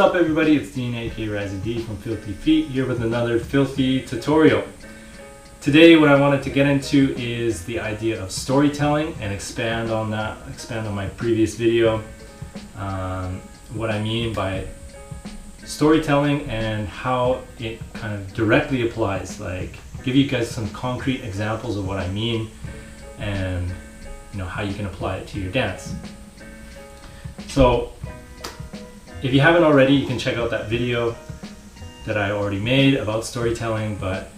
up everybody, it's Dean aka Razzy D from Filthee Feet here with another Filthee tutorial. Today what I wanted to get into is the idea of storytelling and expand on my previous video. What I mean by storytelling and how it kind of directly applies, like give you guys some concrete examples of what I mean and how you can apply it to your dance. So if you haven't already, you can check out that video that I already made about storytelling, but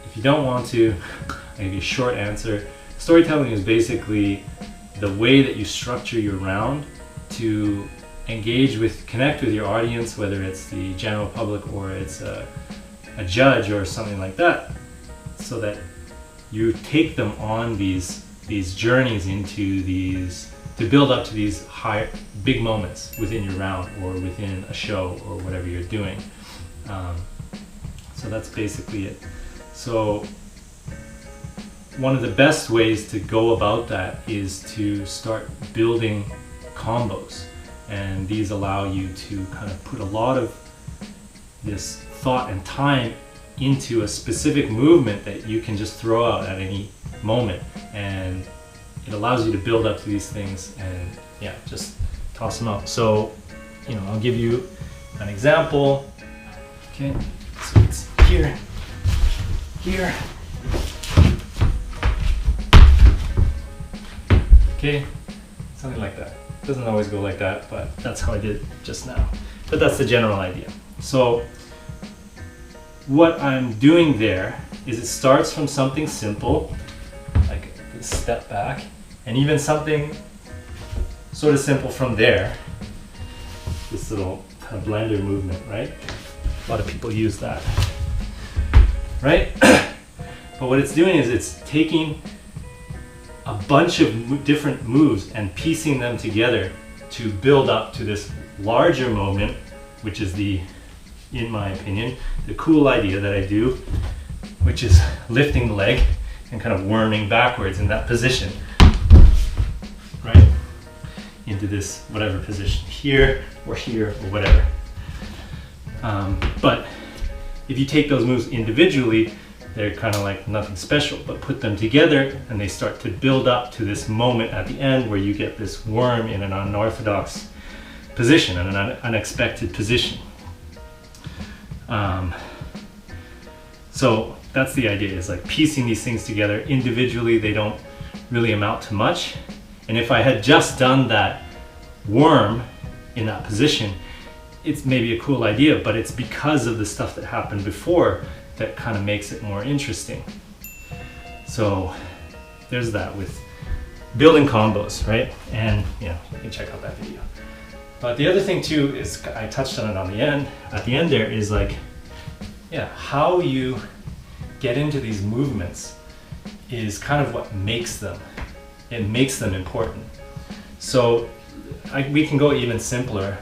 if you don't want to, I'll give you a short answer. Storytelling is basically the way that you structure your round to connect with your audience, whether it's the general public or it's a judge or something like that, so that you take them on these journeys to build up to these big moments within your round or within a show or whatever you're doing. So that's basically it. So one of the best ways to go about that is to start building combos, and these allow you to kind of put a lot of this thought and time into a specific movement that you can just throw out at any moment, and it allows you to build up to these things and just toss them out. So I'll give you an example. Okay, so it's here, okay, something like that. It doesn't always go like that, but that's how I did it just now. But that's the general idea. So what I'm doing there is it starts from something simple, like this step back, and even something sort of simple from there, this little kind of blender movement, right? A lot of people use that, right? But what it's doing is it's taking a bunch of different moves and piecing them together to build up to this larger moment, which is in my opinion, the cool idea that I do, which is lifting the leg and kind of worming backwards in that position, right? Into this whatever position, here or whatever. But if you take those moves individually, they're kind of like nothing special, but put them together and they start to build up to this moment at the end where you get this worm in an unorthodox position and an unexpected position. So that's the idea, is like piecing these things together individually. They don't really amount to much. And if I had just done that worm in that position, it's maybe a cool idea, but it's because of the stuff that happened before that kind of makes it more interesting. So there's that with building combos, right? And you can check out that video. But the other thing too is, I touched on it at the end there, is like, how you get into these movements is kind of what makes them. It makes them important. So we can go even simpler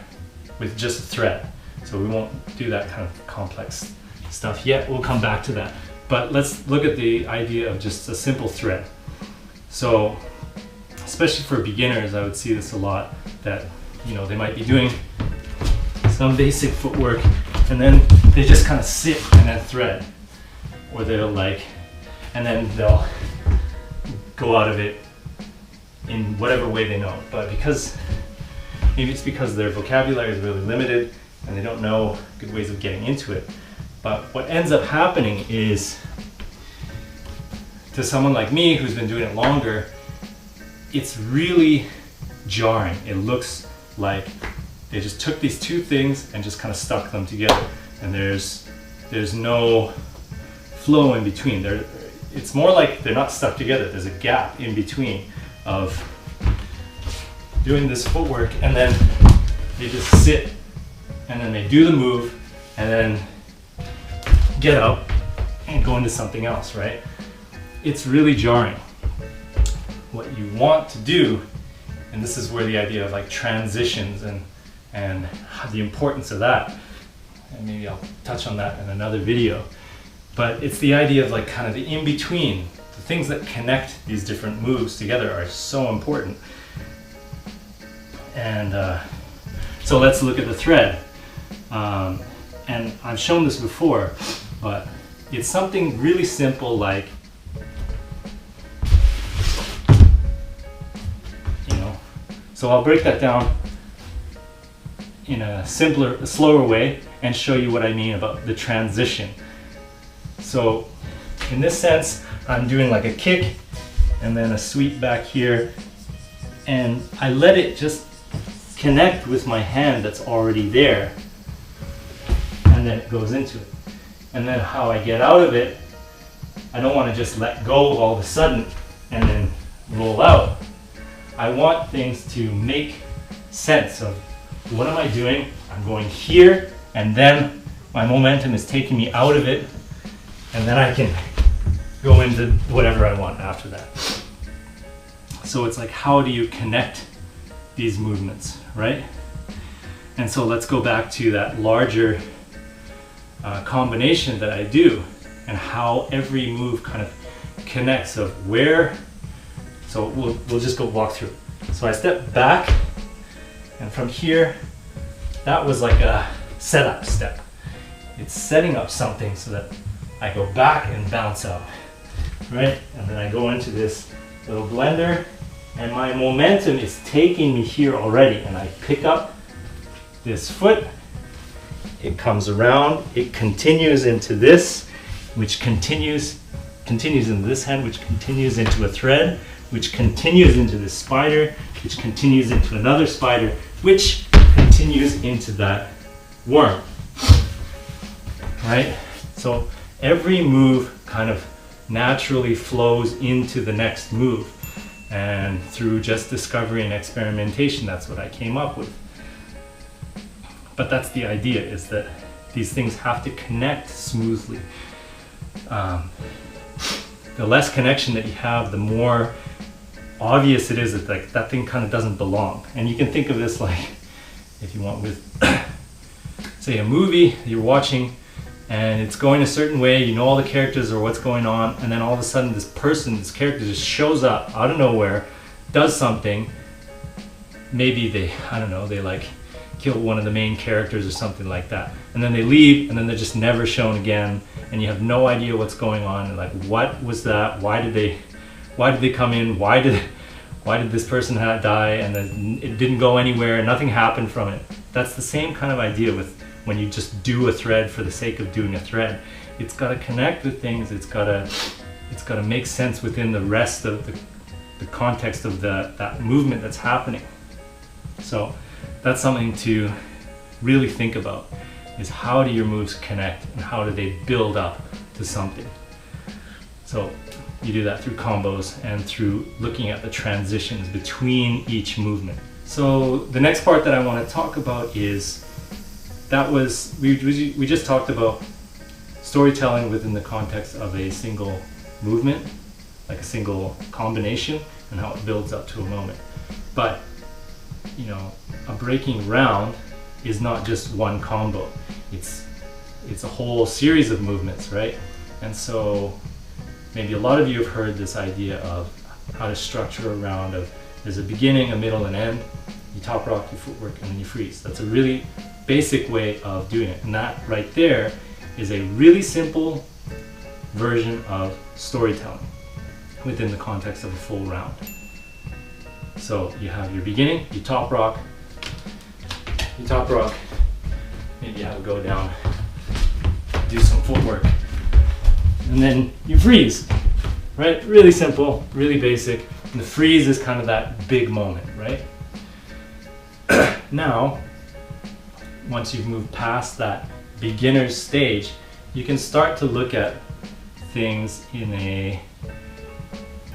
with just a thread. So we won't do that kind of complex stuff yet. We'll come back to that. But let's look at the idea of just a simple thread. So especially for beginners, I would see this a lot, that they might be doing some basic footwork and then they just kind of sit and then thread, or and then they'll go out of it in whatever way they know. But maybe it's because their vocabulary is really limited and they don't know good ways of getting into it. But what ends up happening is, to someone like me who's been doing it longer, it's really jarring. It looks like they just took these two things and just kind of stuck them together, and there's no flow in between. It's more like they're not stuck together. There's a gap in between of doing this footwork, and then they just sit, and then they do the move, and then get up and go into something else, right? It's really jarring. What you want to do, and this is where the idea of like transitions and the importance of that, and maybe I'll touch on that in another video, but it's the idea of like kind of the in-between. The things that connect these different moves together are so important. And so let's look at the thread. And I've shown this before, but it's something really simple like, so I'll break that down in a simpler, slower way and show you what I mean about the transition. So in this sense, I'm doing like a kick and then a sweep back here, and I let it just connect with my hand that's already there, and then it goes into it. And then how I get out of it, I don't want to just let go all of a sudden and then roll out. I want things to make sense of what am I doing? I'm going here, and then my momentum is taking me out of it, and then I can go into whatever I want after that. So it's like, how do you connect these movements, right? And so let's go back to that larger combination that I do, and how every move kind of connects of where. So we'll just go walk through it. So I step back, and from here, that was like a setup step. It's setting up something so that I go back and bounce out, right? And then I go into this little blender, and my momentum is taking me here already, and I pick up this foot, it comes around, it continues into this, which continues into this hand, which continues into a thread, which continues into this spider, which continues into another spider, which continues into that worm, right? So every move kind of naturally flows into the next move, and through just discovery and experimentation, that's what I came up with. But that's the idea, is that these things have to connect smoothly. The less connection that you have, the more obvious it is that like that thing kind of doesn't belong. And you can think of this like, if you want, with say a movie you're watching and it's going a certain way, you know all the characters or what's going on, and then all of a sudden this character just shows up out of nowhere, does something, maybe they, I don't know, they like kill one of the main characters or something like that, and then they leave, and then they're just never shown again, and you have no idea what's going on, and like, what was that? Why did they come in? Why did this person die? And then it didn't go anywhere, nothing happened from it. That's the same kind of idea with when you just do a thread for the sake of doing a thread. It's got to connect with things, it's got to make sense within the rest of the context of that movement that's happening. So that's something to really think about, is how do your moves connect and how do they build up to something. So you do that through combos and through looking at the transitions between each movement. So the next part that I want to talk about is, we just talked about storytelling within the context of a single movement, like a single combination, and how it builds up to a moment. But you know, a breaking round is not just one combo. It's a whole series of movements, right? And so maybe a lot of you have heard this idea of how to structure a round of, there's a beginning, a middle, and end. You top rock, you footwork, and then you freeze. That's a really basic way of doing it. And that right there is a really simple version of storytelling within the context of a full round. So you have your beginning, you top rock, maybe you have a go down, do some footwork, and then you freeze, right? Really simple, really basic. And the freeze is kind of that big moment, right? Now, once you've moved past that beginner's stage, you can start to look at things in a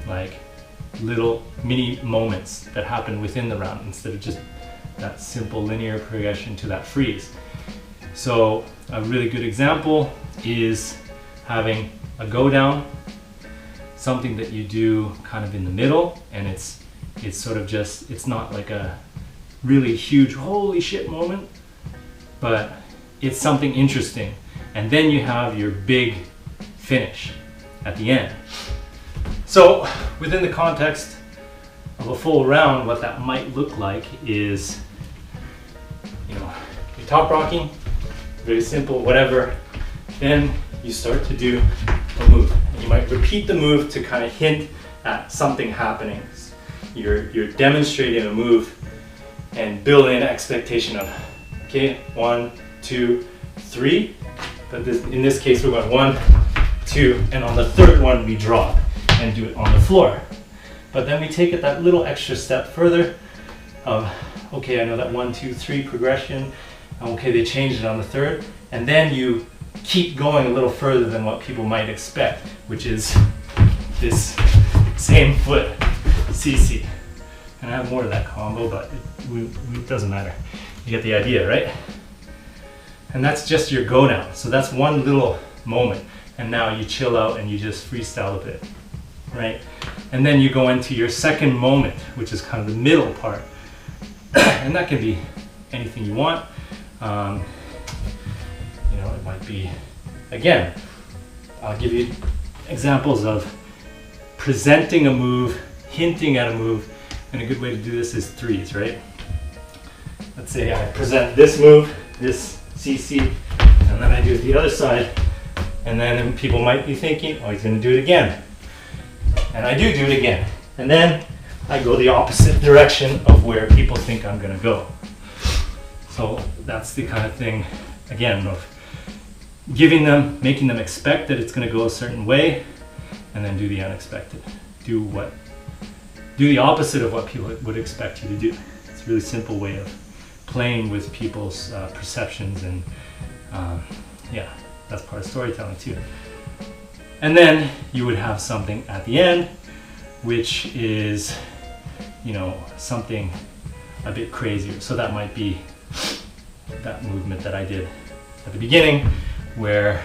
like little mini moments that happen within the round instead of just that simple linear progression to that freeze. So a really good example is having a go down, something that you do kind of in the middle, and it's sort of just, it's not like a really huge holy shit moment, but it's something interesting. And then you have your big finish at the end. So within the context of a full round, what that might look like is, you know, you're top rocking, very simple, whatever. Then you start to do a move. And you might repeat the move to kind of hint at something happening. You're demonstrating a move and build in expectation of, okay, 1, 2, 3. But in this case, we're going 1, 2, and on the third one we drop and do it on the floor. But then we take it that little extra step further of, okay, I know that 1, 2, 3 progression. Okay, they changed it on the third, and then you keep going a little further than what people might expect, which is this same foot CC. And I have more of that combo, but it doesn't matter. You get the idea, right? And that's just your go down. So that's one little moment. And now you chill out and you just freestyle a bit, right? And then you go into your second moment, which is kind of the middle part. And that can be anything you want. You know, it might be, again, I'll give you examples of presenting a move, hinting at a move, and a good way to do this is threes, right? Let's say I present this move, this CC, and then I do it the other side, and then people might be thinking, oh, he's going to do it again. And I do it again. And then I go the opposite direction of where people think I'm going to go. So that's the kind of thing, again, of giving them, making them expect that it's going to go a certain way, and then do the unexpected. Do the opposite of what people would expect you to do. It's a really simple way of playing with people's perceptions, and yeah, that's part of storytelling too. And then you would have something at the end, which is, you know, something a bit crazier. So that might be that movement that I did at the beginning, where,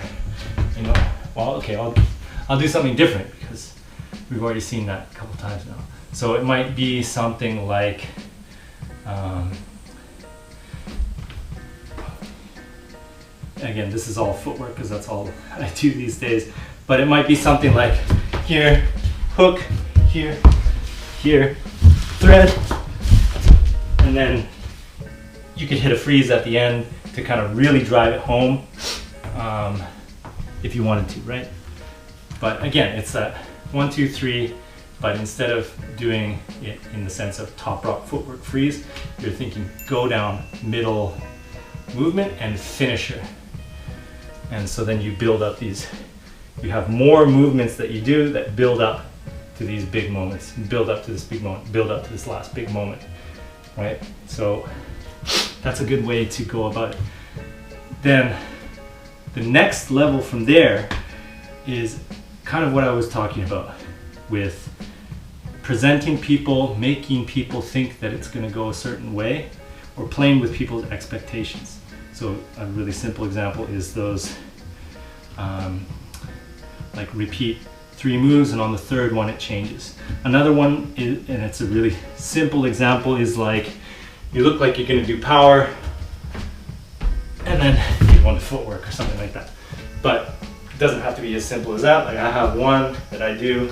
you know, well, okay, I'll do something different because we've already seen that a couple times now. So it might be something like, again, this is all footwork because that's all I do these days, but it might be something like here, hook, here, here, thread, and then you could hit a freeze at the end to kind of really drive it home, if you wanted to, right? But again, it's that 1, 2, 3, but instead of doing it in the sense of top rock footwork freeze, you're thinking go down, middle movement, and finisher. And so then you build up these, you have more movements that you do that build up to these big moments, build up to this big moment, build up to this last big moment, right? So that's a good way to go about it. Then the next level from there is kind of what I was talking about with presenting people, making people think that it's going to go a certain way, or playing with people's expectations. So a really simple example is those like repeat 3 moves, and on the third one it changes. Another one is, and it's a really simple example, is like you look like you're going to do power and then you go into footwork or something like that. But it doesn't have to be as simple as that. Like I have one that I do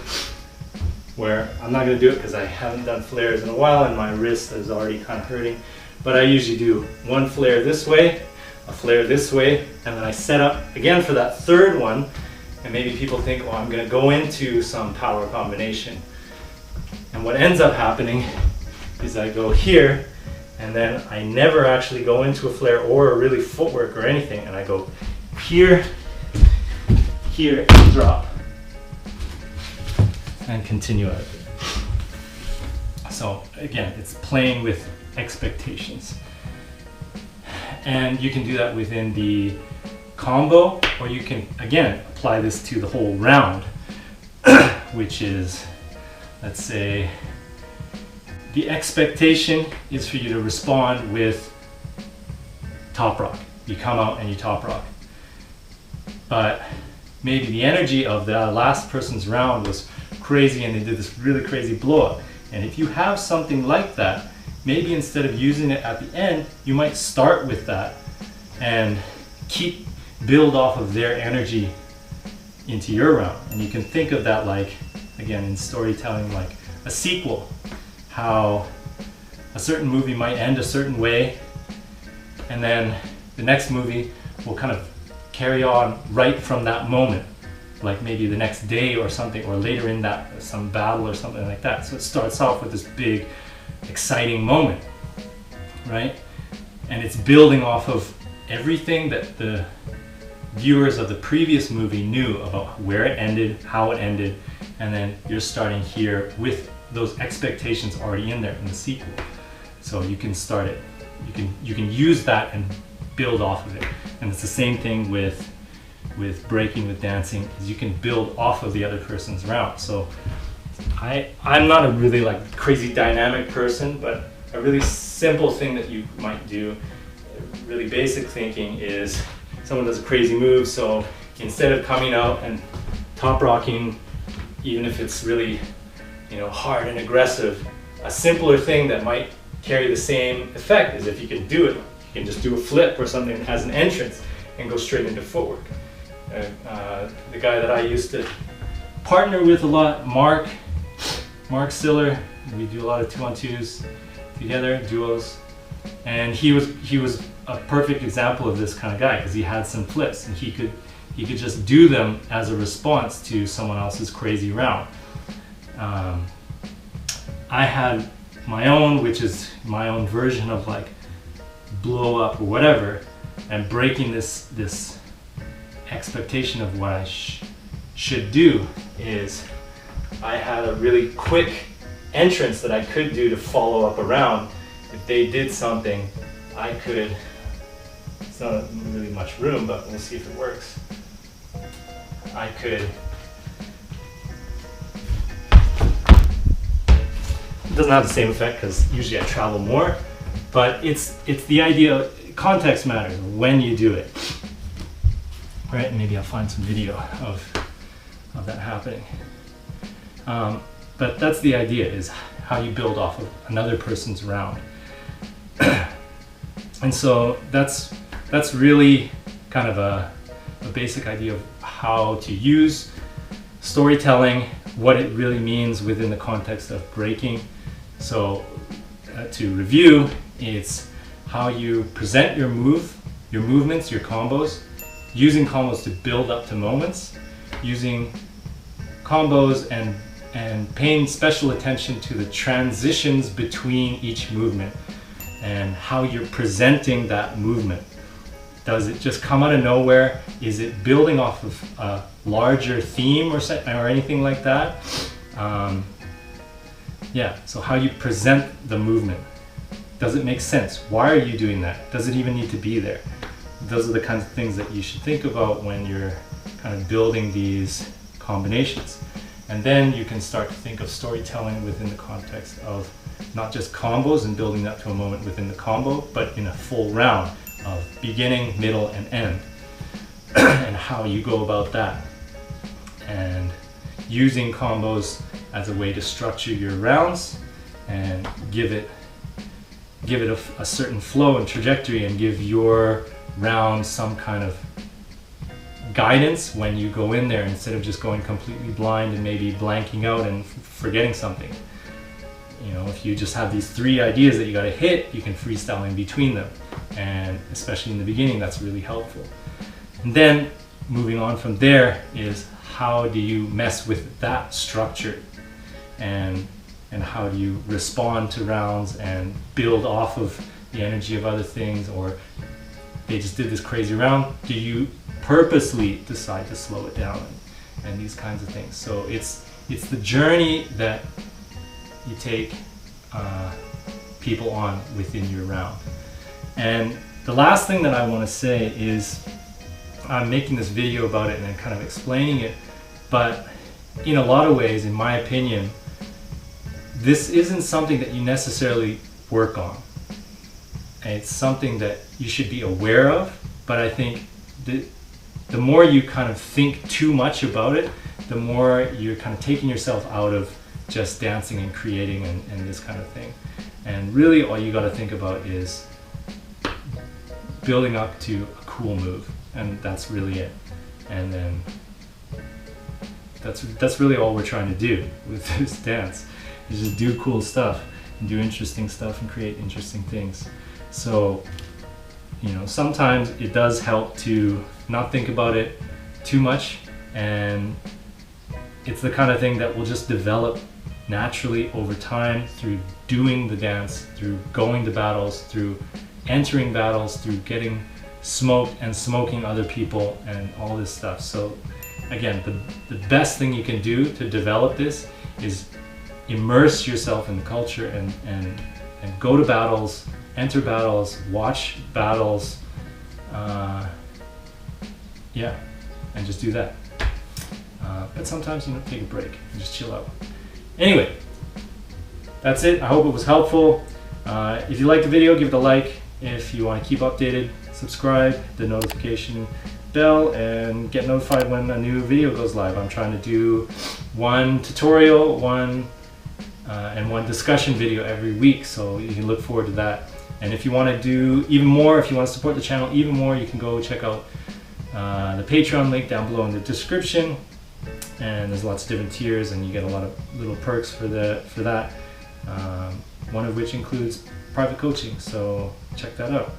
where I'm not going to do it because I haven't done flares in a while and my wrist is already kind of hurting. But I usually do one flare this way, a flare this way, and then I set up again for that third one. And maybe people think, oh, I'm going to go into some power combination. And what ends up happening is I go here, and then I never actually go into a flare or a really footwork or anything. And I go here, here, and drop. And continue out of it. So again, it's playing with expectations. And you can do that within the combo, or you can, again, apply this to the whole round, which is, let's say, the expectation is for you to respond with top rock. You come out and you top rock. But maybe the energy of the last person's round was crazy and they did this really crazy blow up. And if you have something like that, maybe instead of using it at the end, you might start with that and build off of their energy into your round. And you can think of that like, again, in storytelling, like a sequel, how a certain movie might end a certain way, and then the next movie will kind of carry on right from that moment, like maybe the next day or something, or later in that some battle or something like that. So it starts off with this big exciting moment, right? And it's building off of everything that the viewers of the previous movie knew about where it ended, how it ended, and then you're starting here with those expectations already in there in the sequel. So you can start it, you can use that and build off of it. And it's the same thing with breaking, with dancing, is you can build off of the other person's round. So I'm not a really like crazy dynamic person, but a really simple thing that you might do, really basic thinking, is someone does a crazy move, so instead of coming out and top rocking, even if it's really, you know, hard and aggressive, a simpler thing that might carry the same effect is if you can do it, you can just do a flip or something that has an entrance and go straight into footwork. The guy that I used to partner with a lot, Mark Siller, we do a lot of 2-on-2s together, duos, and he was a perfect example of this kind of guy, because he had some flips and he could just do them as a response to someone else's crazy round. I had my own, which is my own version of like blow up or whatever, and breaking this expectation of what I should do is I had a really quick entrance that I could do to follow up a round. If they did something, I could, it's not really much room, but we'll see if it works. I could, it doesn't have the same effect because usually I travel more, but it's the idea, context matters when you do it. Right, maybe I'll find some video of that happening. But that's the idea, is how you build off of another person's round. And so that's really kind of a basic idea of how to use storytelling, what it really means within the context of breaking. So to review, it's how you present your movements, your combos, using combos to build up to moments, using combos and paying special attention to the transitions between each movement and how you're presenting that movement. Does it just come out of nowhere? Is it building off of a larger theme or anything like that? Yeah, so how you present the movement. Does it make sense? Why are you doing that? Does it even need to be there? Those are the kinds of things that you should think about when you're kind of building these combinations. And then you can start to think of storytelling within the context of not just combos and building that to a moment within the combo, but in a full round of beginning, middle, and end. And how you go about that. And using combos as a way to structure your rounds and give it a certain flow and trajectory, and give your round some kind of guidance when you go in there, instead of just going completely blind and maybe blanking out and forgetting something. You know, if you just have these 3 ideas that you got to hit, you can freestyle in between them, and especially in the beginning, that's really helpful. And then moving on from there is how do you mess with that structure, and how do you respond to rounds and build off of the energy of other things, or they just did this crazy round, do you purposely decide to slow it down, and these kinds of things. So it's the journey that you take people on within your round. And the last thing that I want to say is, I'm making this video about it and then kind of explaining it, but in a lot of ways, in my opinion, this isn't something that you necessarily work on. It's something that you should be aware of, but I think the more you kind of think too much about it, the more you're kind of taking yourself out of just dancing and creating and this kind of thing. And really all you got to think about is building up to a cool move, and that's really it. And then that's really all we're trying to do with this dance, is just do cool stuff and do interesting stuff and create interesting things. So you know, sometimes it does help to not think about it too much, and it's the kind of thing that will just develop naturally over time through doing the dance, through going to battles, through entering battles, through getting smoked and smoking other people and all this stuff. So again, the best thing you can do to develop this is immerse yourself in the culture and go to battles, enter battles, watch battles, yeah, and just do that. But sometimes, you know, take a break and just chill out. Anyway, that's it. I hope it was helpful. If you liked the video, give it a like. If you want to keep updated, subscribe, hit the notification bell, and get notified when a new video goes live. I'm trying to do one tutorial, and one discussion video every week, so you can look forward to that. And if you want to do even more, if you want to support the channel even more, you can go check out the Patreon link down below in the description. And there's lots of different tiers, and you get a lot of little perks for that. One of which includes private coaching, so check that out.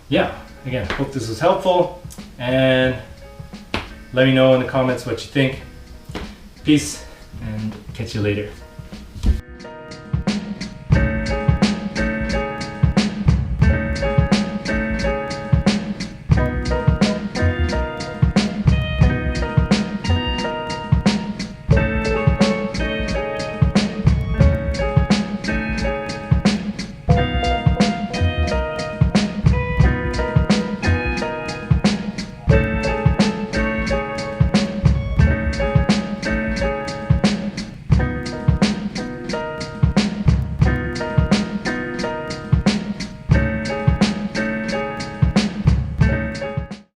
Yeah, again, hope this was helpful, and let me know in the comments what you think. Peace, and catch you later.